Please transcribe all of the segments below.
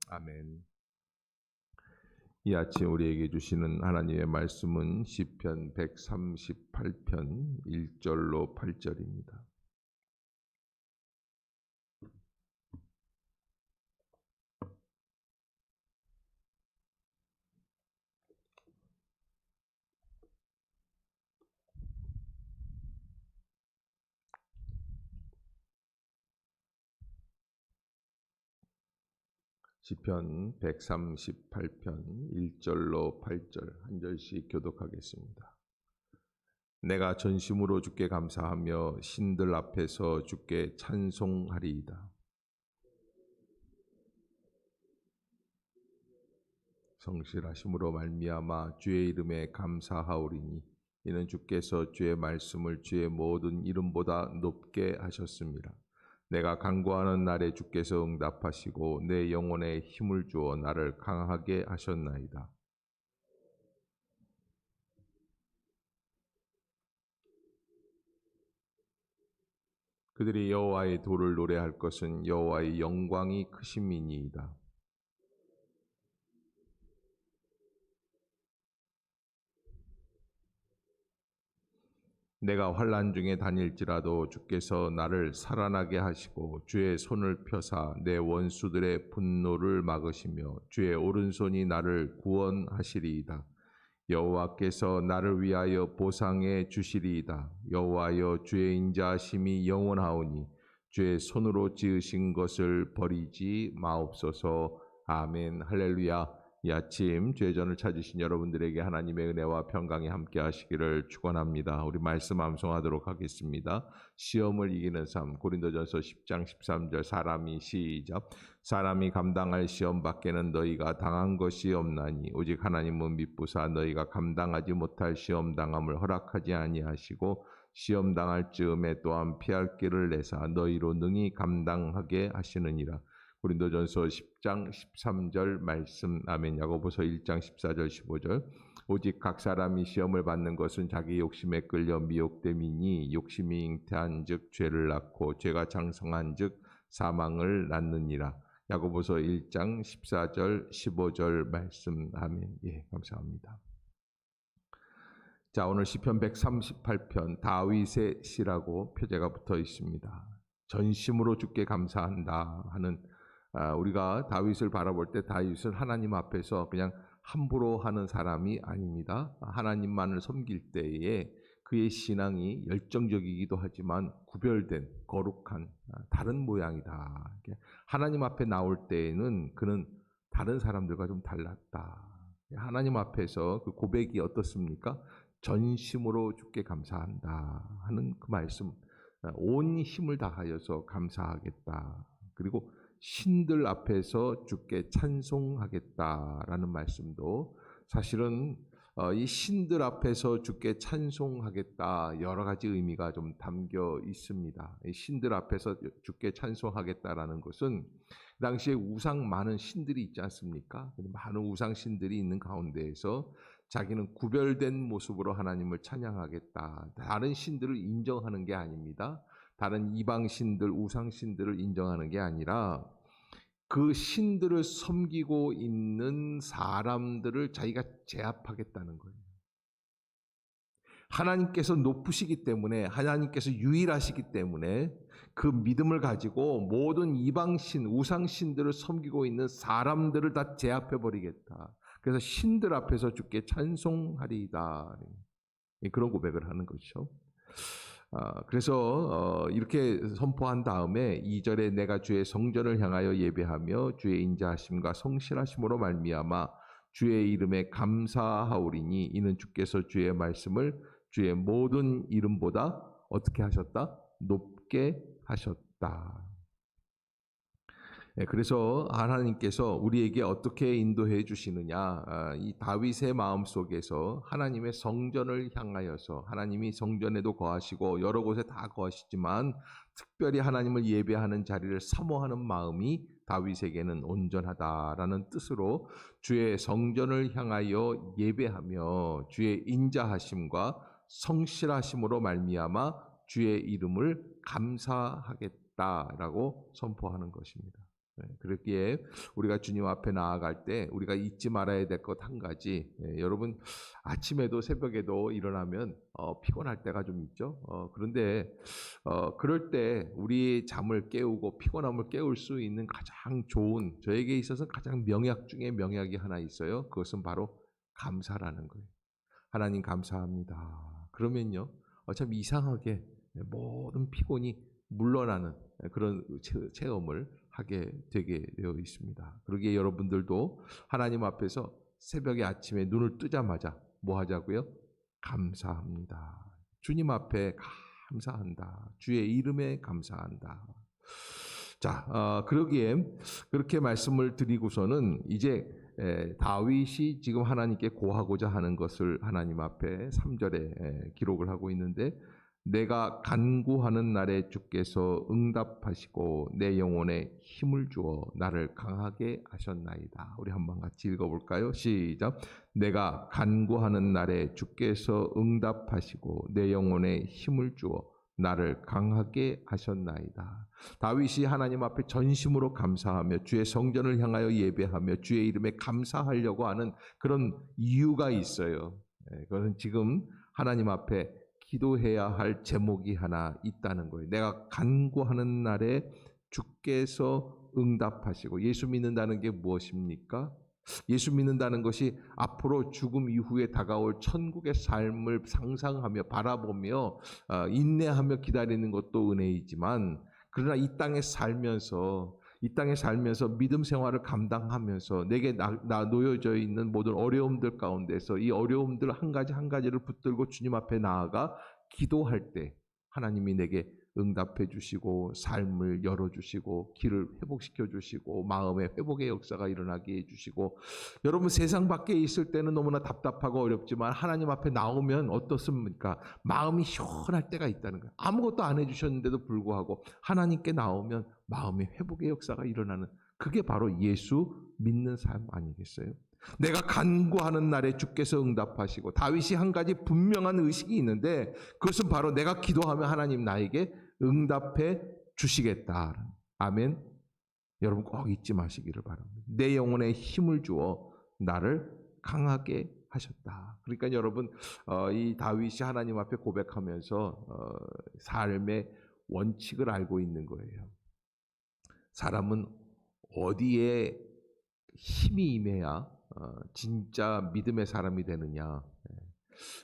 아멘. 이 아침 우리에게 주시는 하나님의 말씀은 시편 138편 1절로 8절입니다. 시편 138편 1절로 8절 한 절씩 교독하겠습니다. 내가 전심으로 주께 감사하며 신들 앞에서 주께 찬송하리이다. 성실하심으로 말미암아 주의 이름에 감사하오리니 이는 주께서 주의 말씀을 주의 모든 이름보다 높게 하셨습니다. 내가 간구하는 날에 주께서 응답하시고 내 영혼에 힘을 주어 나를 강하게 하셨나이다. 그들이 여호와의 도를 노래할 것은 여호와의 영광이 크심이니이다. 내가 환난 중에 다닐지라도 주께서 나를 살아나게 하시고 주의 손을 펴사 내 원수들의 분노를 막으시며 주의 오른손이 나를 구원하시리이다. 여호와께서 나를 위하여 보상해 주시리이다. 여호와여 주의 인자하심이 영원하오니 주의 손으로 지으신 것을 버리지 마옵소서. 아멘. 할렐루야. 이 아침 죄전을 찾으신 여러분들에게 하나님의 은혜와 평강이 함께 하시기를 축원합니다. 우리 말씀 암송하도록 하겠습니다. 시험을 이기는 삶. 고린도전서 10장 13절 사람이 시작. 사람이 감당할 시험 밖에는 너희가 당한 것이 없나니 오직 하나님은 미쁘사 너희가 감당하지 못할 시험 당함을 허락하지 아니하시고 시험 당할 즈음에 또한 피할 길을 내사 너희로 능히 감당하게 하시느니라. 고린도전서 10장 13절 말씀. 아멘. 야고보서 1장 14절 15절. 오직 각 사람이 시험을 받는 것은 자기 욕심에 끌려 미혹됨이니 욕심이 잉태한즉 죄를 낳고 죄가 장성한즉 사망을 낳느니라. 야고보서 1장 14절 15절 말씀. 아멘. 예, 감사합니다. 자, 오늘 시편 138편 다윗의 시라고 표제가 붙어 있습니다. 전심으로 주께 감사한다 하는, 우리가 다윗을 바라볼 때 다윗은 하나님 앞에서 그냥 함부로 하는 사람이 아닙니다. 하나님만을 섬길 때에 그의 신앙이 열정적이기도 하지만 구별된 거룩한 다른 모양이다. 하나님 앞에 나올 때에는 그는 다른 사람들과 좀 달랐다. 하나님 앞에서 그 고백이 어떻습니까? 전심으로 주께 감사한다 하는 그 말씀, 온 힘을 다하여서 감사하겠다. 그리고 신들 앞에서 주께 찬송하겠다라는 말씀도 사실은 이 신들 앞에서 주께 찬송하겠다 여러 가지 의미가 좀 담겨 있습니다. 이 신들 앞에서 주께 찬송하겠다라는 것은 당시에 우상 많은 신들이 있지 않습니까? 많은 우상 신들이 있는 가운데에서 자기는 구별된 모습으로 하나님을 찬양하겠다. 다른 신들을 인정하는 게 아닙니다. 다른 이방 신들, 우상 신들을 인정하는 게 아니라 그 신들을 섬기고 있는 사람들을 자기가 제압하겠다는 거예요. 하나님께서 높으시기 때문에, 하나님께서 유일하시기 때문에 그 믿음을 가지고 모든 이방신, 우상신들을 섬기고 있는 사람들을 다 제압해버리겠다. 그래서 신들 앞에서 주께 찬송하리이다. 그런 고백을 하는 것이죠. 그래서 이렇게 선포한 다음에 2절에 내가 주의 성전을 향하여 예배하며 주의 인자하심과 성실하심으로 말미암아 주의 이름에 감사하오리니 이는 주께서 주의 말씀을 주의 모든 이름보다 어떻게 하셨다? 높게 하셨다. 그래서 하나님께서 우리에게 어떻게 인도해 주시느냐, 이 다윗의 마음속에서 하나님의 성전을 향하여서, 하나님이 성전에도 거하시고 여러 곳에 다 거하시지만 특별히 하나님을 예배하는 자리를 사모하는 마음이 다윗에게는 온전하다라는 뜻으로 주의 성전을 향하여 예배하며 주의 인자하심과 성실하심으로 말미암아 주의 이름을 감사하겠다라고 선포하는 것입니다. 그렇기에 우리가 주님 앞에 나아갈 때 우리가 잊지 말아야 될 것 한 가지, 여러분 아침에도 새벽에도 일어나면 피곤할 때가 좀 있죠. 그런데 그럴 때 우리의 잠을 깨우고 피곤함을 깨울 수 있는 가장 좋은, 저에게 있어서 가장 명약 중에 명약이 하나 있어요. 그것은 바로 감사라는 거예요. 하나님 감사합니다. 그러면요, 참 이상하게 모든 피곤이 물러나는 그런 체험을 하게 되게 되어 있습니다. 그러기에 여러분들도 하나님 앞에서 새벽에 아침에 눈을 뜨자마자 뭐 하자고요? 감사합니다. 주님 앞에 감사한다. 주의 이름에 감사한다. 자, 그러기에 그렇게 말씀을 드리고서는 이제 다윗이 지금 하나님께 고하고자 하는 것을 하나님 앞에 3절에 기록을 하고 있는데, 내가 간구하는 날에 주께서 응답하시고 내 영혼에 힘을 주어 나를 강하게 하셨나이다. 우리 한번 같이 읽어볼까요? 시작. 내가 간구하는 날에 주께서 응답하시고 내 영혼에 힘을 주어 나를 강하게 하셨나이다. 다윗이 하나님 앞에 전심으로 감사하며 주의 성전을 향하여 예배하며 주의 이름에 감사하려고 하는 그런 이유가 있어요. 그것은 지금 하나님 앞에 기도해야 할 제목이 하나 있다는 거예요. 내가 간구하는 날에 주께서 응답하시고, 예수 믿는다는 게 무엇입니까? 예수 믿는다는 것이 앞으로 죽음 이후에 다가올 천국의 삶을 상상하며 바라보며 인내하며 기다리는 것도 은혜이지만, 그러나 이 땅에 살면서 믿음 생활을 감당하면서 내게 놓여져 있는 모든 어려움들 가운데서 이 어려움들 한 가지 한 가지를 붙들고 주님 앞에 나아가 기도할 때 하나님이 내게 응답해 주시고 삶을 열어주시고 길을 회복시켜 주시고 마음의 회복의 역사가 일어나게 해주시고, 여러분 세상 밖에 있을 때는 너무나 답답하고 어렵지만 하나님 앞에 나오면 어떻습니까? 마음이 시원할 때가 있다는 거예요. 아무것도 안 해주셨는데도 불구하고 하나님께 나오면 마음의 회복의 역사가 일어나는, 그게 바로 예수 믿는 삶 아니겠어요? 내가 간구하는 날에 주께서 응답하시고, 다윗이 한 가지 분명한 의식이 있는데 그것은 바로 내가 기도하면 하나님 나에게 응답해 주시겠다. 아멘. 여러분 꼭 잊지 마시기를 바랍니다. 내 영혼에 힘을 주어 나를 강하게 하셨다. 그러니까 여러분 이 다윗이 하나님 앞에 고백하면서 삶의 원칙을 알고 있는 거예요. 사람은 어디에 힘이 임해야 진짜 믿음의 사람이 되느냐.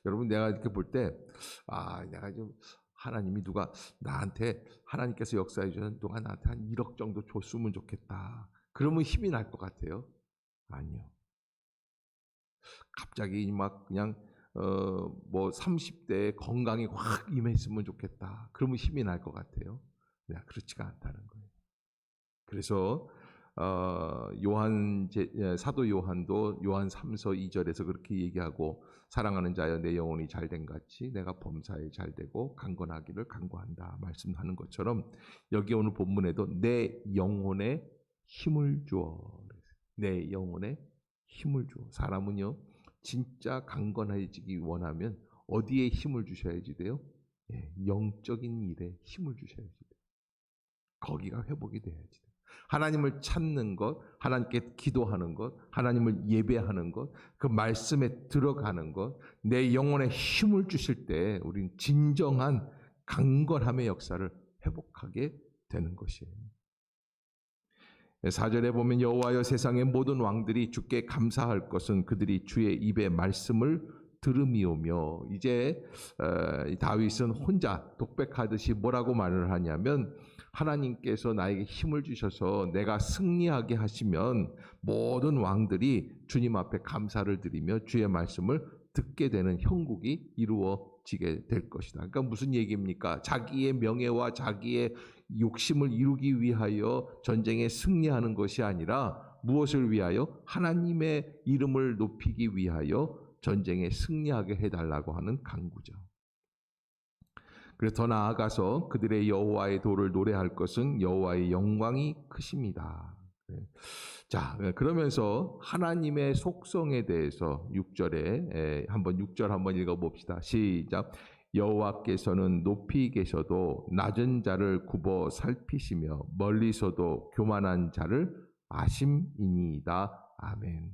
여러분 내가 이렇게 볼 때 내가 좀 하나님이 누가 나한테 하나님께서 역사해 주는 동안 나한테 한 1억 정도 줬으면 좋겠다. 그러면 힘이 날 것 같아요? 아니요. 갑자기 막 그냥 뭐 30대에 건강이 확 임했으면 좋겠다. 그러면 힘이 날 것 같아요? 그렇지가 않다는 거예요. 그래서 사도 요한도 요한 3서 2절에서 그렇게 얘기하고, 사랑하는 자여 내 영혼이 잘된 같이 내가 범사에 잘되고 강건하기를 간구한다 말씀하는 것처럼, 여기 오늘 본문에도 내 영혼에 힘을 주어, 내 영혼에 힘을 주어. 사람은요 진짜 강건해지기 원하면 어디에 힘을 주셔야지 돼요? 영적인 일에 힘을 주셔야지 돼요. 거기가 회복이 돼야지 돼요. 하나님을 찾는 것, 하나님께 기도하는 것, 하나님을 예배하는 것, 그 말씀에 들어가는 것, 내 영혼에 힘을 주실 때 우리는 진정한 강건함의 역사를 회복하게 되는 것이에요. 4절에 보면 여호와여 세상의 모든 왕들이 주께 감사할 것은 그들이 주의 입의 말씀을 들음이오며, 이제 다윗은 혼자 독백하듯이 뭐라고 말을 하냐면, 하나님께서 나에게 힘을 주셔서 내가 승리하게 하시면 모든 왕들이 주님 앞에 감사를 드리며 주의 말씀을 듣게 되는 형국이 이루어지게 될 것이다. 그러니까 무슨 얘기입니까? 자기의 명예와 자기의 욕심을 이루기 위하여 전쟁에 승리하는 것이 아니라 무엇을 위하여? 하나님의 이름을 높이기 위하여 전쟁에 승리하게 해달라고 하는 간구죠. 그래서 더 나아가서 그들의 여호와의 도를 노래할 것은 여호와의 영광이 크십니다. 자, 그러면서 하나님의 속성에 대해서 6절에 한번 6절 한번 읽어봅시다. 시작. 여호와께서는 높이 계셔도 낮은 자를 굽어 살피시며 멀리서도 교만한 자를 아심이니이다. 아멘.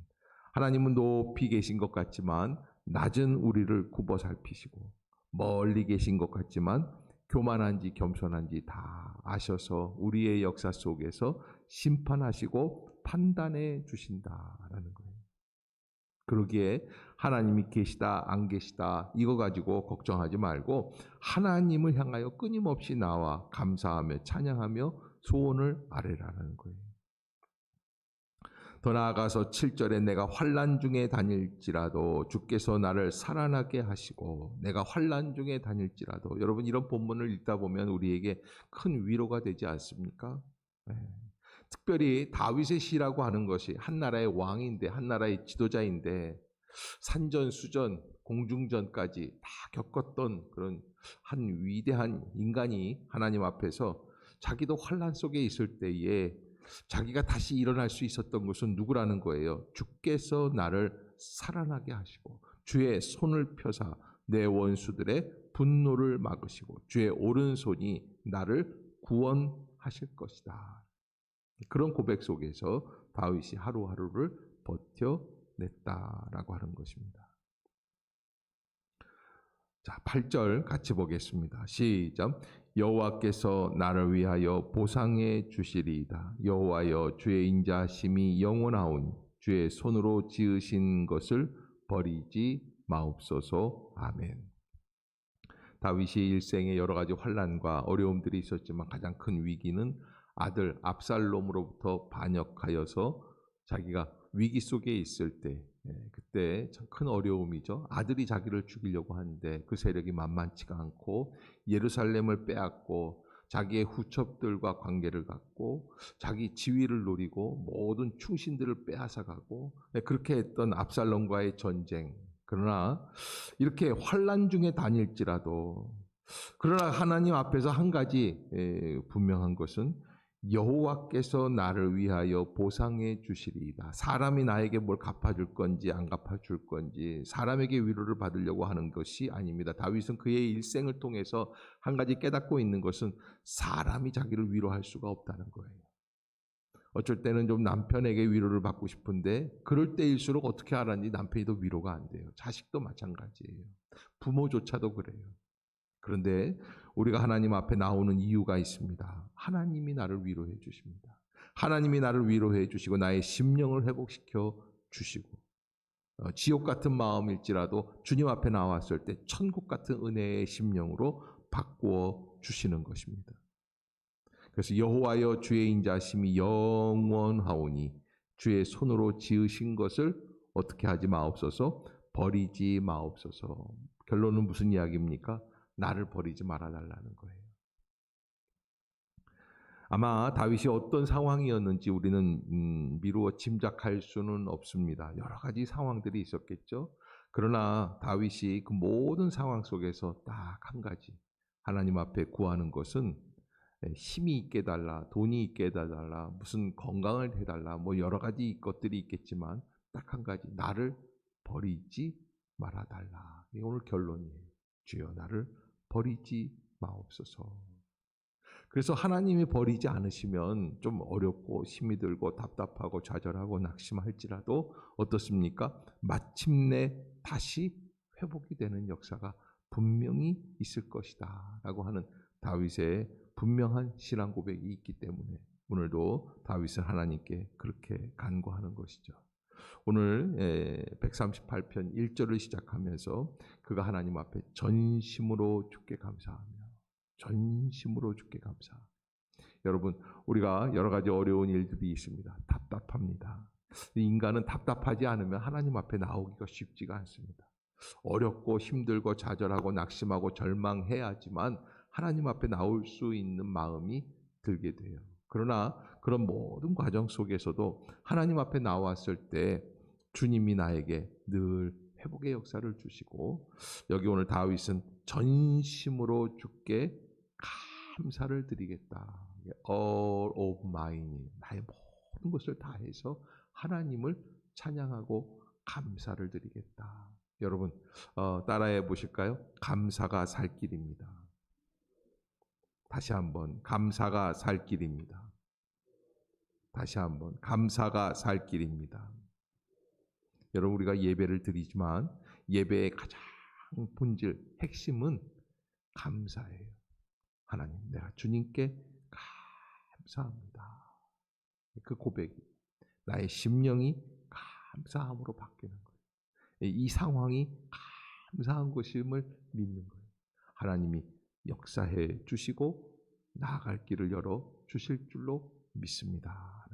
하나님은 높이 계신 것 같지만 낮은 우리를 굽어 살피시고, 멀리 계신 것 같지만 교만한지 겸손한지 다 아셔서 우리의 역사 속에서 심판하시고 판단해 주신다라는 거예요. 그러기에 하나님이 계시다 안 계시다 이거 가지고 걱정하지 말고 하나님을 향하여 끊임없이 나와 감사하며 찬양하며 소원을 아뢰라는 거예요. 더 나아가서 7절에 내가 환난 중에 다닐지라도 주께서 나를 살아나게 하시고, 내가 환난 중에 다닐지라도, 여러분 이런 본문을 읽다 보면 우리에게 큰 위로가 되지 않습니까? 네. 특별히 다윗의 시라고 하는 것이 한 나라의 왕인데, 한 나라의 지도자인데 산전수전 공중전까지 다 겪었던 그런 한 위대한 인간이 하나님 앞에서 자기도 환난 속에 있을 때에 자기가 다시 일어날 수 있었던 것은 누구라는 거예요? 주께서 나를 살아나게 하시고 주의 손을 펴사 내 원수들의 분노를 막으시고 주의 오른손이 나를 구원하실 것이다. 그런 고백 속에서 다윗이 하루하루를 버텨냈다라고 하는 것입니다. 자, 8절 같이 보겠습니다. 시작. 여호와께서 나를 위하여 보상해 주시리이다. 여호와여 주의 인자심이 영원하오니 주의 손으로 지으신 것을 버리지 마옵소서. 아멘. 다윗이 일생에 여러 가지 환난과 어려움들이 있었지만 가장 큰 위기는 아들 압살롬으로부터 반역하여서 자기가 위기 속에 있을 때, 그때 참 큰 어려움이죠. 아들이 자기를 죽이려고 하는데 그 세력이 만만치가 않고 예루살렘을 빼앗고 자기의 후첩들과 관계를 갖고 자기 지위를 노리고 모든 충신들을 빼앗아가고 그렇게 했던 압살롬과의 전쟁. 그러나 이렇게 환난 중에 다닐지라도, 그러나 하나님 앞에서 한 가지 분명한 것은 여호와께서 나를 위하여 보상해 주시리이다. 사람이 나에게 뭘 갚아줄 건지 안 갚아줄 건지 사람에게 위로를 받으려고 하는 것이 아닙니다. 다윗은 그의 일생을 통해서 한 가지 깨닫고 있는 것은 사람이 자기를 위로할 수가 없다는 거예요. 어쩔 때는 좀 남편에게 위로를 받고 싶은데 그럴 때일수록 어떻게 하라니 남편이 더 위로가 안 돼요. 자식도 마찬가지예요. 부모조차도 그래요. 그런데 우리가 하나님 앞에 나오는 이유가 있습니다. 하나님이 나를 위로해 주십니다. 하나님이 나를 위로해 주시고 나의 심령을 회복시켜 주시고 지옥 같은 마음일지라도 주님 앞에 나왔을 때 천국 같은 은혜의 심령으로 바꾸어 주시는 것입니다. 그래서 여호와여 주의 인자심이 영원하오니 주의 손으로 지으신 것을 어떻게 하지 마옵소서, 버리지 마옵소서. 결론은 무슨 이야기입니까? 나를 버리지 말아달라는 거예요. 아마 다윗이 어떤 상황이었는지 우리는 미루어 짐작할 수는 없습니다. 여러 가지 상황들이 있었겠죠. 그러나 다윗이 그 모든 상황 속에서 딱 한 가지 하나님 앞에 구하는 것은 힘이 있게 해달라, 돈이 있게 해달라, 무슨 건강을 해달라, 뭐 여러 가지 것들이 있겠지만 딱 한 가지, 나를 버리지 말아달라. 이게 오늘 결론이에요. 주여 나를 버리지 마옵소서. 그래서 하나님이 버리지 않으시면 좀 어렵고 힘이 들고 답답하고 좌절하고 낙심할지라도 어떻습니까? 마침내 다시 회복이 되는 역사가 분명히 있을 것이다 라고 하는 다윗의 분명한 신앙 고백이 있기 때문에 오늘도 다윗은 하나님께 그렇게 간구하는 것이죠. 오늘 138편 1절을 시작하면서 그가 하나님 앞에 전심으로 주께 감사하며 전심으로 주께 감사. 여러분 우리가 여러 가지 어려운 일들이 있습니다. 답답합니다. 인간은 답답하지 않으면 하나님 앞에 나오기가 쉽지가 않습니다. 어렵고 힘들고 좌절하고 낙심하고 절망해야지만 하나님 앞에 나올 수 있는 마음이 들게 돼요. 그러나 그런 모든 과정 속에서도 하나님 앞에 나왔을 때 주님이 나에게 늘 회복의 역사를 주시고, 여기 오늘 다윗은 전심으로 주께 감사를 드리겠다. All of mine, 나의 모든 것을 다해서 하나님을 찬양하고 감사를 드리겠다. 여러분 따라해 보실까요? 감사가 살 길입니다. 다시 한번 감사가 살 길입니다. 다시 한번 감사가 살 길입니다. 여러분 우리가 예배를 드리지만 예배의 가장 본질 핵심은 감사예요. 하나님 내가 주님께 감사합니다. 그 고백이 나의 심령이 감사함으로 바뀌는 거예요. 이 상황이 감사한 것임을 믿는 거예요. 하나님이 역사해 주시고 나아갈 길을 열어 주실 줄로 믿습니다.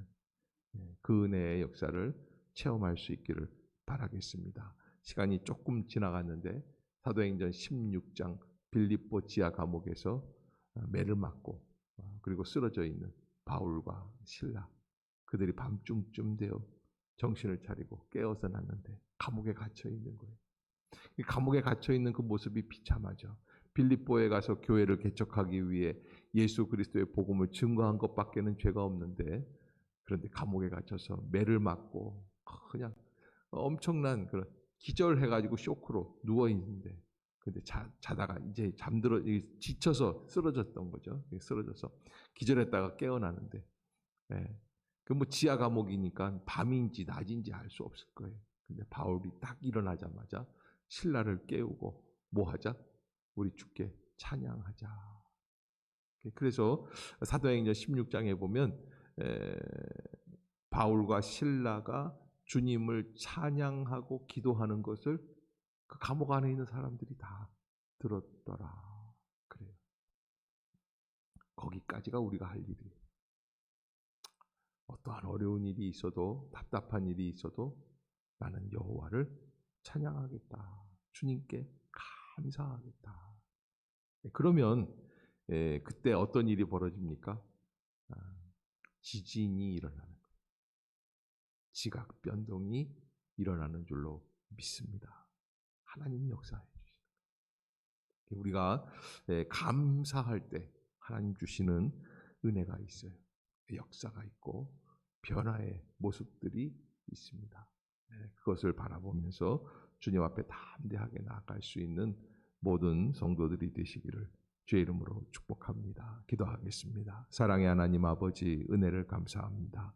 그 은혜의 역사를 체험할 수 있기를 바라겠습니다. 시간이 조금 지나갔는데 사도행전 16장 빌립보 지하 감옥에서 매를 맞고 그리고 쓰러져 있는 바울과 실라, 그들이 밤중쯤 되어 정신을 차리고 깨어서 났는데 감옥에 갇혀 있는 거예요. 감옥에 갇혀 있는 그 모습이 비참하죠. 빌립보에 가서 교회를 개척하기 위해 예수 그리스도의 복음을 증거한 것밖에는 죄가 없는데, 그런데 감옥에 갇혀서 매를 맞고 그냥 엄청난 그런 기절해가지고 쇼크로 누워 있는데, 근데 자다가 이제 잠들어 지쳐서 쓰러졌던 거죠. 쓰러져서 기절했다가 깨어나는데, 그 뭐 지하 감옥이니까 밤인지 낮인지 알 수 없을 거예요. 근데 바울이 딱 일어나자마자 신라를 깨우고 뭐 하자? 우리 주께 찬양하자. 그래서 사도행전 16장에 보면 바울과 신라가 주님을 찬양하고 기도하는 것을 그 감옥 안에 있는 사람들이 다 들었더라. 그래요. 거기까지가 우리가 할 일이에요. 어떠한 어려운 일이 있어도 답답한 일이 있어도 나는 여호와를 찬양하겠다. 주님께 감사하겠다. 그러면 그때 어떤 일이 벌어집니까? 지진이 일어나는 거예요. 지각 변동이 일어나는 줄로 믿습니다. 하나님이 역사해 주시는 거예요. 우리가 감사할 때 하나님 주시는 은혜가 있어요. 역사가 있고 변화의 모습들이 있습니다. 그것을 바라보면서 주님 앞에 담대하게 나아갈 수 있는 모든 성도들이 되시기를 주의 이름으로 축복합니다. 기도하겠습니다. 사랑의 하나님 아버지, 은혜를 감사합니다.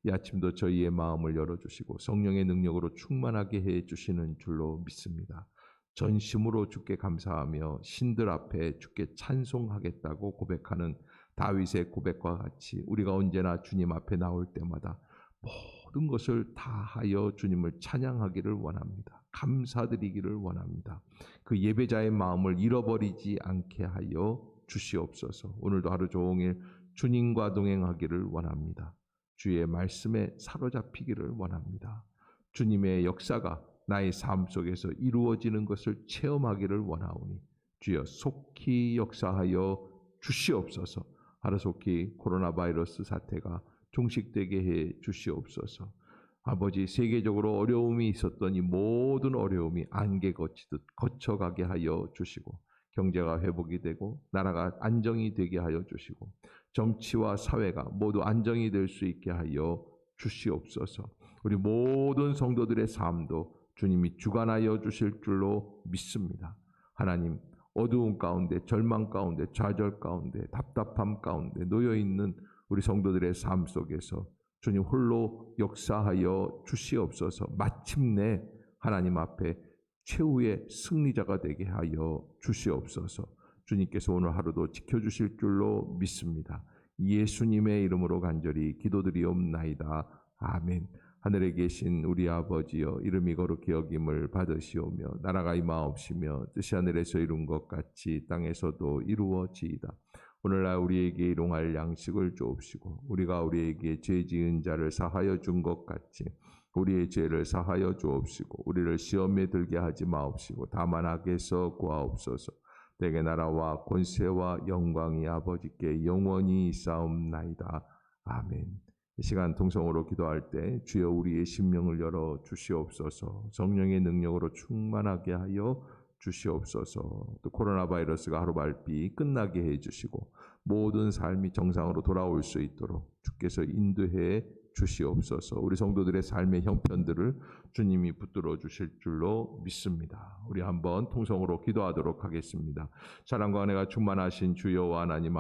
이 아침도 저희의 마음을 열어주시고 성령의 능력으로 충만하게 해주시는 줄로 믿습니다. 전심으로 주께 감사하며 신들 앞에 주께 찬송하겠다고 고백하는 다윗의 고백과 같이 우리가 언제나 주님 앞에 나올 때마다 모든 것을 다하여 주님을 찬양하기를 원합니다. 감사드리기를 원합니다. 그 예배자의 마음을 잃어버리지 않게 하여 주시옵소서. 오늘도 하루 종일 주님과 동행하기를 원합니다. 주의 말씀에 사로잡히기를 원합니다. 주님의 역사가 나의 삶 속에서 이루어지는 것을 체험하기를 원하오니 주여 속히 역사하여 주시옵소서. 하루속히 코로나 바이러스 사태가 종식되게 해 주시옵소서. 아버지, 세계적으로 어려움이 있었던 이 모든 어려움이 안개 거치듯 거쳐가게 하여 주시고 경제가 회복이 되고 나라가 안정이 되게 하여 주시고 정치와 사회가 모두 안정이 될 수 있게 하여 주시옵소서. 우리 모든 성도들의 삶도 주님이 주관하여 주실 줄로 믿습니다. 하나님, 어두운 가운데, 절망 가운데, 좌절 가운데, 답답함 가운데 놓여있는 우리 성도들의 삶 속에서 주님 홀로 역사하여 주시옵소서. 마침내 하나님 앞에 최후의 승리자가 되게 하여 주시옵소서. 주님께서 오늘 하루도 지켜주실 줄로 믿습니다. 예수님의 이름으로 간절히 기도드리옵나이다. 아멘. 하늘에 계신 우리 아버지여, 이름이 거룩히 여김을 받으시오며 나라가 임하옵시며 뜻이 하늘에서 이룬 것 같이 땅에서도 이루어지이다. 오늘날 우리에게 일용할 양식을 주옵시고 우리가 우리에게 죄 지은 자를 사하여 준 것 같이 우리의 죄를 사하여 주옵시고 우리를 시험에 들게 하지 마옵시고 다만 악에서 구하옵소서. 내게 나라와 권세와 영광이 아버지께 영원히 있사옵나이다. 아멘. 이 시간 동성으로 기도할 때 주여 우리의 심령을 열어 주시옵소서. 성령의 능력으로 충만하게 하여 주시옵소서. 또 코로나 바이러스가 하루빨리 끝나게 해 주시고 모든 삶이 정상으로 돌아올 수 있도록 주께서 인도해 주시옵소서. 우리 성도들의 삶의 형편들을 주님이 붙들어 주실 줄로 믿습니다. 우리 한번 통성으로 기도하도록 하겠습니다. 사랑과 은혜가 충만하신 주여와 하나님